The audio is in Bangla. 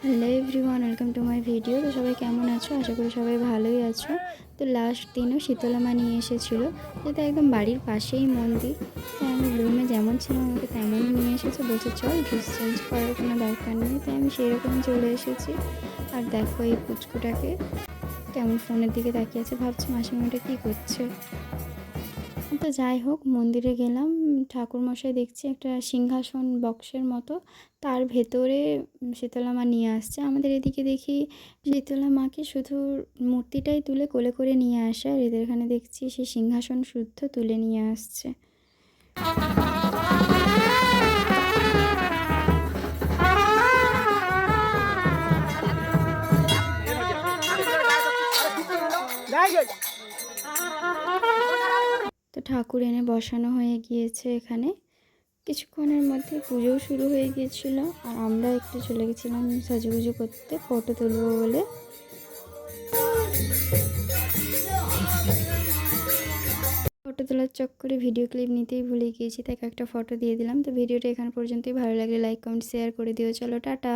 Hello everyone, welcome to my video. তো সবাই কেমন আছো? আশা করি সবাই ভালোই আছো। তো লাস্ট দিনও শীতলা মা নিয়ে এসেছিলো, যেটা একদম বাড়ির পাশেই মন্দির। তাই আমি রুমে যেমন ছিলাম আমাকে তেমনই নিয়ে এসেছে, বলছে চল ড্রেস চেঞ্জ করার কোনো দরকার নেই। তাই আমি সেই রকমই চলে এসেছি। আর দেখো এই পুচকুটাকে কেমন ফোনের দিকে তাকিয়ে আছে, ভাবছি মাসিমাটা কী করছে। তো যাই হোক, মন্দিরে গেলাম। ঠাকুরমশাই দেখছি একটা সিংহাসন বক্সের মতো, তার ভেতরে শীতলা মা নিয়ে আসছে। আমাদের এদিকে দেখি শীতলা মাকে শুধু মূর্তিটাই তুলে কোলে করে নিয়ে আসে, আর এদের এখানে দেখছি সে সিংহাসন শুদ্ধ তুলে নিয়ে আসছে। তো ঠাকুর এনে বসানো হয়ে গিয়েছে এখানে। কিছুক্ষণের মধ্যে পুজোও শুরু হয়ে গিয়েছিল, আর আমরা একটু চলে গেছিলাম সাজুগুজু করতে, ফটো তুলবো বলে। ফটো তোলার চক্করে ভিডিও ক্লিপ নিতেই ভুলে গিয়েছি, তাই একটা ফটো দিয়ে দিলাম। তো ভিডিওটা এখানে পর্যন্তই। ভালো লাগলে লাইক কমেন্ট শেয়ার করে দিও। চলো টাটা।